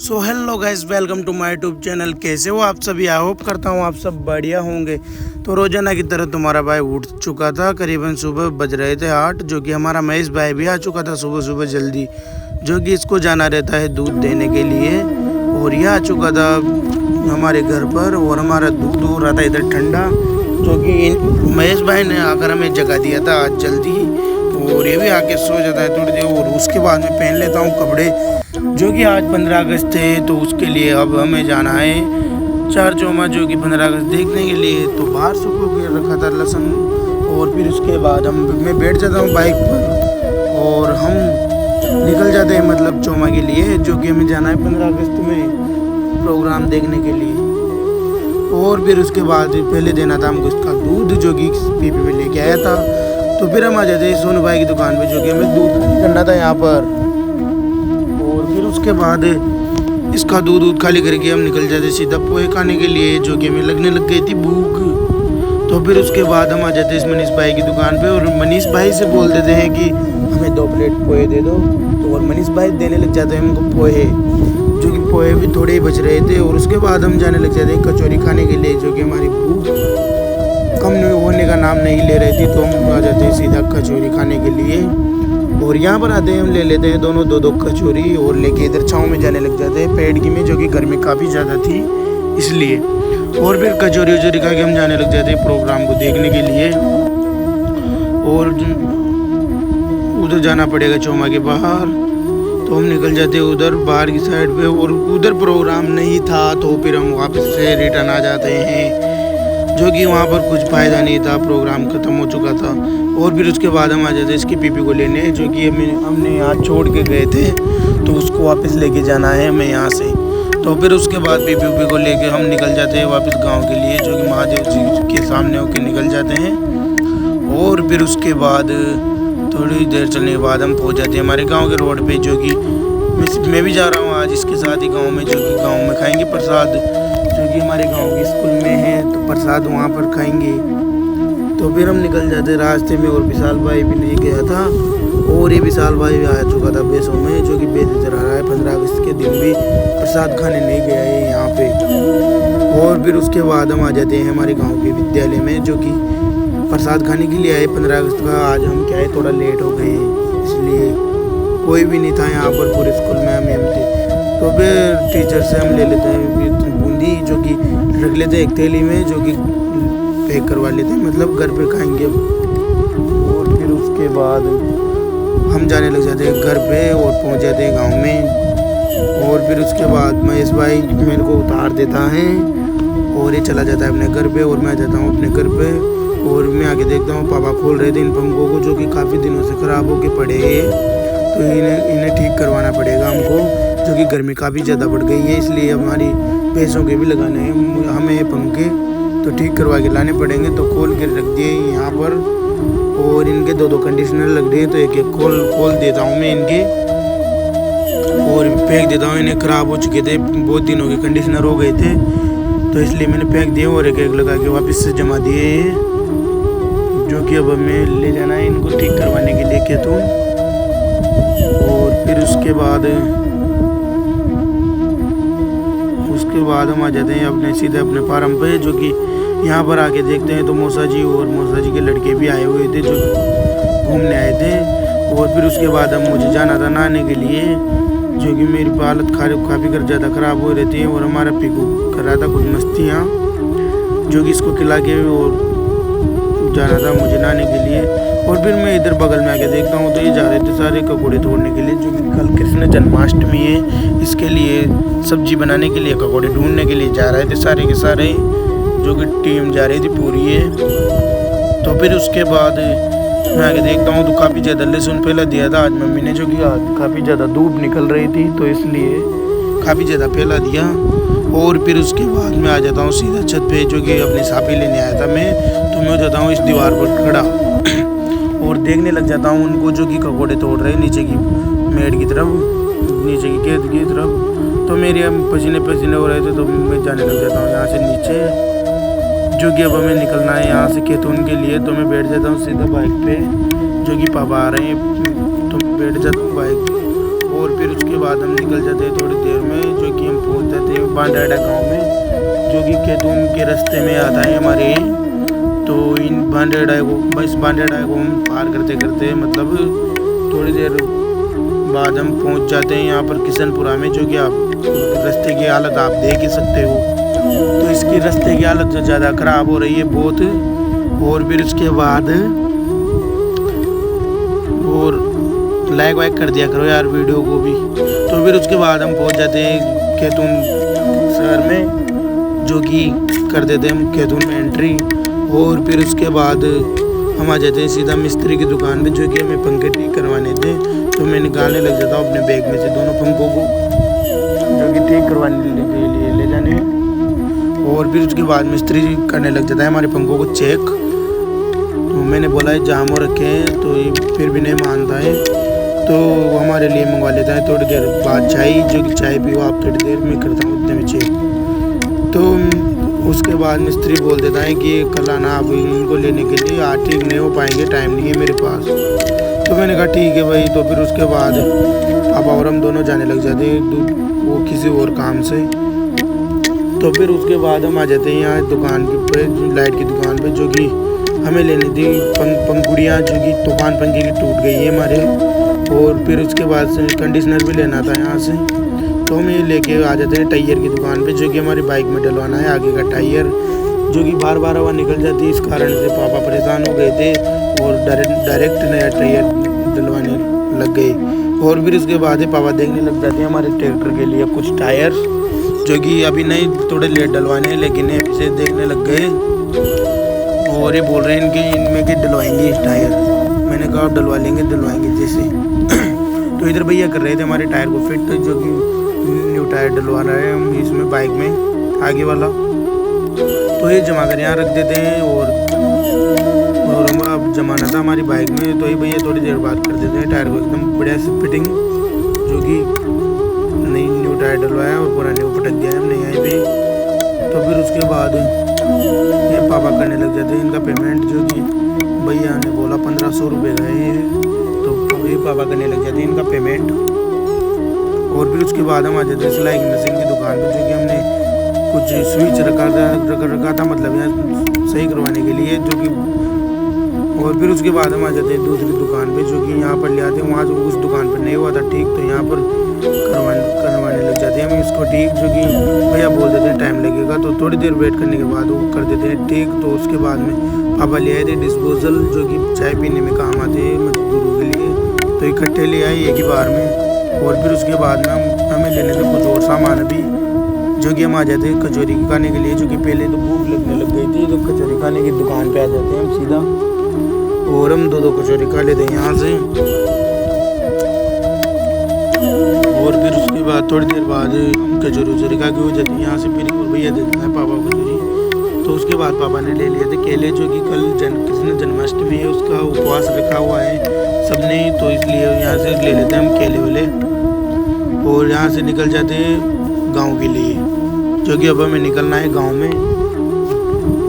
So hello guys, welcome to my YouTube channel. कैसे हो आप सभी? आई होप करता हूँ आप सब बढ़िया होंगे। तो रोजाना की तरह तुम्हारा भाई उठ चुका था। करीबन सुबह बज रहे थे 8, जो कि हमारा महेश भाई भी आ चुका था सुबह सुबह जल्दी, जो कि इसको जाना रहता है दूध देने के लिए। और यह आ चुका था हमारे घर पर और हमारा दूध हो रहा था इधर ठंडा, जो कि महेश भाई ने आकर हमें जगा दिया था आज जल्दी। और ये भी आके सो जाता है थोड़ी देर और उसके बाद में पहन लेता हूँ कपड़े, जो कि आज 15 अगस्त थे। तो उसके लिए अब हमें जाना है चार चौमा, जो कि 15 अगस्त देखने के लिए। तो बाहर सुखो के रखा था लहसुन। और फिर उसके बाद मैं बैठ जाता हूँ बाइक पर और हम निकल जाते हैं मतलब चौमा के लिए, जो कि हमें जाना है 15 अगस्त में प्रोग्राम देखने के लिए। और फिर उसके बाद पहले देना था हमको इसका दूध, जो कि पीपी में लेके आया था। तो फिर हम आ जाते हैं सोनू भाई की दुकान पे, जो कि हमें दूध करना था यहाँ पर। और फिर उसके बाद इसका दूध खाली करके हम निकल जाते सीधा पोहे खाने के लिए, जो कि हमें लगने लग गई थी भूख। तो फिर उसके बाद हम आ जाते इस मनीष भाई की दुकान पे और मनीष भाई से बोल देते हैं कि हमें 2 प्लेट पोहे दे दो। तो और मनीष भाई देने लग जाते हैं हमको पोहे, जो कि पोहे भी थोड़े ही बच रहे थे। और उसके बाद हम जाने लग जाते हैं कचौरी खाने के लिए, जो कि हमारी भूख कम होने का नाम नहीं ले रही थी। तो हम आ जाते हैं सीधा कचौरी खाने के लिए। और यहाँ पर आते हैं हम ले लेते हैं दोनों 2-2 कचौरी और लेके इधर छाँव में जाने लग जाते हैं पेड़ की में, जो कि गर्मी काफ़ी ज़्यादा थी इसलिए। और फिर कचौरी वचौरी खा के हम जाने लग जाते हैं प्रोग्राम को देखने के लिए। और उधर जाना पड़ेगा चौमा के बाहर, तो हम निकल जाते हैं उधर बाहर की साइड पे। और उधर प्रोग्राम नहीं था, तो फिर हम वापस से रिटर्न आ जाते हैं, जो कि वहाँ पर कुछ फ़ायदा नहीं था, प्रोग्राम ख़त्म हो चुका था। और फिर उसके बाद हम आ जाते इसकी पीपी को लेने, जो कि हमने यहाँ छोड़ के गए थे, तो उसको वापस लेके जाना है हमें यहाँ से। तो फिर उसके बाद पीपी उपी को लेके हम निकल जाते हैं वापस गांव के लिए, जो कि महादेव जी के सामने होकर निकल जाते हैं। और फिर उसके बाद थोड़ी देर चलने के बाद हम पहुँच जाते हैं हमारे गाँव के रोड पर, जो कि मैं भी जा रहा हूँ आज इसके साथ ही गाँव में, जो कि गाँव में खाएँगे प्रसाद, जो कि हमारे गांव के स्कूल में है। तो प्रसाद वहाँ पर खाएंगे। तो फिर हम निकल जाते रास्ते में। और विशाल भाई भी नहीं गया था, और ये विशाल भाई भी आ चुका था बेसों में, जो कि बेस चढ़ा रहा है 15 अगस्त के दिन भी प्रसाद खाने नहीं गया है यहाँ पे। और फिर उसके बाद हम आ जाते हैं हमारे गाँव के विद्यालय में, जो कि प्रसाद खाने के लिए आए 15 अगस्त का। आज हम क्या है थोड़ा लेट हो गए, इसलिए कोई भी नहीं था यहाँ पर पूरे स्कूल में, हम थे। तो फिर टीचर से हम ले लेते हैं बूंदी, जो कि रख लेते हैं एक थैली में, जो कि पैक करवा लेते हैं, मतलब घर पे खाएंगे। और फिर उसके बाद हम जाने लग जाते हैं घर पे और पहुंच जाते हैं गांव में। और फिर उसके बाद महेश भाई मेरे को उतार देता है और ये चला जाता है अपने घर पे, और मैं आ जाता हूँ अपने घर पे। और मैं आके देखता हूँ पापा खोल रहे थे इन पंखों को, जो कि काफ़ी दिनों से ख़राब होके पड़े हैं। तो इन्हें ठीक करवाना पड़ेगा हमको, जो कि गर्मी काफ़ी ज़्यादा बढ़ गई है, इसलिए हमारी पैसों के भी लगाने हैं हमें ये पंखे, तो ठीक करवा के लाने पड़ेंगे। तो खोल के रख दिए यहाँ पर। और इनके 2-2 कंडीशनर लग रहे हैं, तो एक खोल देता हूँ मैं इनके और फेंक देता हूँ। इन्हें ख़राब हो चुके थे, बहुत दिनों के कंडीशनर हो गए थे, तो इसलिए मैंने फेंक दिए और एक लगा के वापस से जमा दिए, जो कि अब हमें ले जाना है इनको ठीक करवाने के लिए खेतों। और फिर उसके बाद हम आ जाते हैं अपने सीधे अपने फार्म पे, जो कि यहाँ पर आके देखते हैं तो मौसा जी और मौसा जी के लड़के भी आए हुए थे, जो घूमने आए थे। और फिर उसके बाद हम मुझे जाना था नहाने के लिए, जो कि मेरी हालत काफ़ी ज़्यादा ख़राब हो रही थी। और हमारा पीकू कर रहा था कुछ मस्तियाँ, जो कि इसको खिला के और जाना था मुझे नहाने के लिए। और फिर मैं इधर बगल में आके देखता हूँ तो ये जा रहे थे सारे ककोड़े तोड़ने के लिए, जो कि कल कृष्ण जन्माष्टमी है, इसके लिए सब्जी बनाने के लिए ककोड़े ढूंढने के लिए जा रहे थे सारे के सारे, जो कि टीम जा रही थी पूरी है। तो फिर उसके बाद मैं आगे देखता हूँ तो काफ़ी ज़्यादा लहसुन फैला दिया था आज मम्मी ने, जो कि काफ़ी ज़्यादा धूप निकल रही थी, तो इसलिए काफ़ी ज़्यादा फैला दिया। और फिर उसके बाद मैं आ जाता हूँ सीधा छत पे, जो कि अपने साफी लेने आया था मैं। तो मैं हो जाता हूँ इस दीवार पर खड़ा और देखने लग जाता हूँ उनको, जो कि ककोड़े तोड़ रहे हैं नीचे की मेड़ की तरफ, नीचे की खेत की तरफ। तो मेरे पसीने हो रहे थे, तो मैं जाने लग जाता हूँ यहाँ से नीचे, जो कि अब हमें निकलना है यहाँ से खेतों के लिए। तो मैं बैठ जाता हूँ सीधा बाइक पे, जो कि पापा आ रहे हैं, तो बैठ जाता हूँ बाइक। और फिर उसके बाद हम निकल जाते हैं थोड़ी देर में, जो कि बांडेड़ा गांव में, जो कि खेतून के रास्ते में आता है हमारे। तो इन बांडेड़ा को, इस बांडेड़ा को हम पार करते करते मतलब थोड़ी देर बाद हम पहुंच जाते हैं यहाँ पर किशनपुरा में, जो कि आप रास्ते की हालत आप देख ही सकते हो। तो इसकी रास्ते की हालत जो ज़्यादा ख़राब हो रही है बहुत। और फिर उसके बाद और लाइक वाइक कर दिया करो यार वीडियो को भी। तो फिर उसके बाद हम पहुंच जाते हैं खेतून शहर में, जो कि कर देते हैं हम खेतून में एंट्री। और फिर उसके बाद हम आ जाते हैं सीधा मिस्त्री की दुकान पे, जो कि हमें पंखे ठीक करवाने थे। तो मैं निकालने लग जाता हूँ अपने बैग में से दोनों पंखों को, जो कि ठीक करवाने के लिए ले जाने हैं। और फिर उसके बाद मिस्त्री करने लग जाता है हमारे पंखों को चेक। तो मैंने बोला है जाम हो रखे हैं, तो ये फिर भी नहीं मानता है। तो वो हमारे लिए मंगवा लेता है थोड़ी देर बाद चाय, जो कि चाय पियो आप थोड़ी देर में करता हूँ उतने में चेक। तो उसके बाद मिस्त्री बोल देता है कि कल आना आप इनको लेने के लिए, आज ठीक नहीं हो पाएंगे, टाइम नहीं है मेरे पास। तो मैंने कहा ठीक है भाई। तो फिर उसके बाद पापा और हम दोनों जाने लग जाते हैं वो किसी और काम से। तो फिर उसके बाद हम आ जाते हैं यहाँ दुकान पे, लाइट की दुकान पे, जो कि हमें लेनी थी पंखुड़ियाँ, जो कि तूफान पंखे की टूट गई है हमारे। और फिर उसके बाद से कंडीशनर भी लेना था यहाँ से। तो हम ये लेके आ जाते हैं टायर की दुकान पे, जो कि हमारी बाइक में डलवाना है आगे का टायर, जो कि बार बार हवा निकल जाती है। इस कारण से पापा परेशान हो गए थे और डायरेक्ट नया टायर डलवाने लग गए। और फिर उसके बाद पापा देखने लग जाते हैं हमारे ट्रैक्टर के लिए कुछ टायर, जो कि अभी नहीं, थोड़े लेट डलवाने हैं, लेकिन इसे देखने लग गए। और ये बोल रहे हैं इनमें कि डलवाएंगे टायर। मैंने कहा डलवाएंगे जैसे। तो इधर भैया कर रहे थे हमारे टायर को फिट, जो कि न्यू टायर डलवा रहे हैं हम इसमें बाइक में आगे वाला। तो ये जमा कर यहाँ रख देते हैं। और हम अब जमाना था हमारी बाइक में, तो ये भैया थोड़ी देर बाद कर देते हैं टायर को एकदम बढ़िया से फिटिंग, जो कि नई न्यू टायर डलवाया और पुराने को पटक दिया है हमने यहीं पे। तो फिर उसके बाद ये पापा करने लग जाते हैं इनका पेमेंट, जो कि भैया ने बोला 1500 रुपये का है। तो ये पापा करने लग जाते हैं इनका पेमेंट। और फिर उसके बाद हम आ जाते हैं सिलाई की मशीन की दुकान पर, जो कि हमने कुछ स्विच रखा था मतलब यहाँ सही करवाने के लिए, जो कि। और फिर उसके बाद हम आ जाते हैं दूसरी दुकान पे, जो कि यहाँ पर ले आते हैं। वहाँ जो उस दुकान पर नहीं हुआ था ठीक, तो यहाँ पर करवाने लग जाते हैं हम इसको ठीक, जो कि भैया बोल देते हैं टाइम लगेगा। तो थोड़ी देर वेट करने के बाद वो कर देते हैं ठीक। तो उसके बाद में पापा ले आए थे डिस्पोजल, जो कि चाय पीने में काम आते हैं मजदूरों के लिए। तो इकट्ठे ले आए एक ही बार में। और फिर उसके बाद में हमें लेने थे कुछ और सामान अभी, जो कि हम आ जाते हैं कचौरी खाने के लिए, जो कि पहले तो भूख लगने लग गई थी। तो कचौरी खाने की दुकान पे आ जाते हैं हम सीधा, और हम दो कचौरी खा लेते हैं यहाँ से। और फिर उसके बाद थोड़ी देर बाद हम कचौरी खा के हो जाते हैं यहाँ से फिर। और भैया देते हैं पापा कचौरी। तो उसके बाद पापा ने ले लिए थे केले, जो कि कल कृष्ण जन्माष्टमी है, उसका उपवास रखा हुआ है सबने, तो इसलिए यहाँ से ले लेते हैं हम केले वाले। और यहाँ से निकल जाते हैं गांव के लिए, जो कि अब हमें निकलना है गांव में।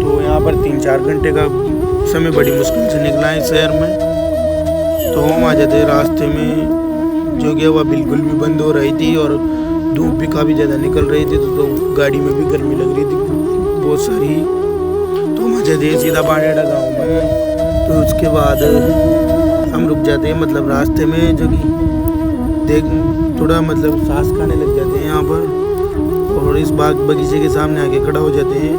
तो यहाँ पर 3-4 घंटे का समय बड़ी मुश्किल से निकला है शहर में। तो हम आ जाते हैं रास्ते में, जो कि हवा बिल्कुल भी बंद हो रही थी और धूप भी काफ़ी ज़्यादा निकल रही थी। तो गाड़ी में भी गर्मी लग रही थी बहुत सारी। तो हम आ जाते हैं सीधा बांडेड़ा गाँव में। तो उसके बाद हम रुक जाते हैं मतलब रास्ते में, जो कि थोड़ा मतलब सांस खाने लग जाते हैं यहाँ पर। और इस बाग बगीचे के सामने आके खड़ा हो जाते हैं।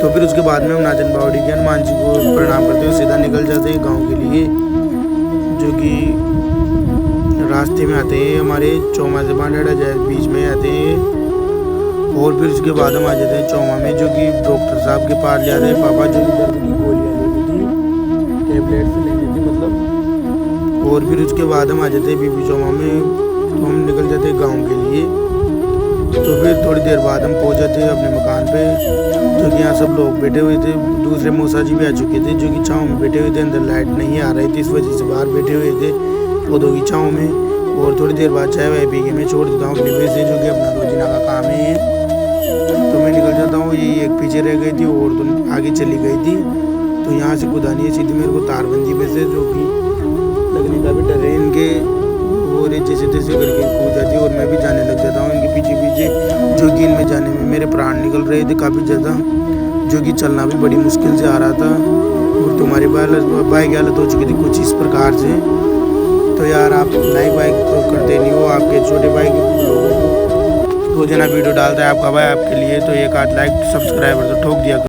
तो फिर उसके बाद में हम नाचन बावड़ी के हनुमान जी को प्रणाम करते हुए सीधा निकल जाते हैं गांव के लिए, जो कि रास्ते में आते हैं हमारे चौमा से बांडेड़ा जाए बीच में आते हैं। और फिर उसके बाद हम आ जाते हैं चौमा में, जो कि डॉक्टर साहब के पास ले आते हैं पापा, जो कि दर्द की गोलियाँ लेनी थी, टेबलेट से लेनी थी मतलब। और फिर उसके बाद हम आ जाते हैं बीबी चौमा में। तो हम निकल जाते हैं गाँव के लिए। तो फिर थोड़ी देर बाद हम पहुंच जाते हैं अपने मकान पे, जो कि यहाँ सब लोग बैठे हुए थे। दूसरे मौसा जी भी आ चुके थे, जो कि छाँव में बैठे हुए थे, अंदर लाइट नहीं आ रही थी, इस वजह से बाहर बैठे हुए थे पौधों की छाँव में। और थोड़ी देर बाद चाय वाय पी के मैं छोड़ देता हूँ अपने पैसे, जो कि अपना रोजीना का काम है। तो मैं निकल जाता हूँ, ये एक पीछे रह गई थी और तो आगे चली गई थी। तो यहाँ से कुदानी है सीधी मेरे को तारबंदी में से, जो कि लगने का भी डर है इनके। और जैसे तैसे करके कूद जाती है और मैं भी जाने लग जाता हूँ इनके पीछे पीछे, जो लेकिन में जाने में मेरे प्राण निकल रहे थे काफ़ी ज़्यादा, जो कि चलना भी बड़ी मुश्किल से आ रहा था। और तुम्हारी बाइक की हालत हो चुकी थी कुछ इस प्रकार से। तो यार आप नई बाइक तो करते नहीं हो, आपके छोटे बाइक लोगों को रोजाना वीडियो डालता है आपका भाई आपके लिए, तो एक आध लाइक सब्सक्राइबर तो ठोक दिया।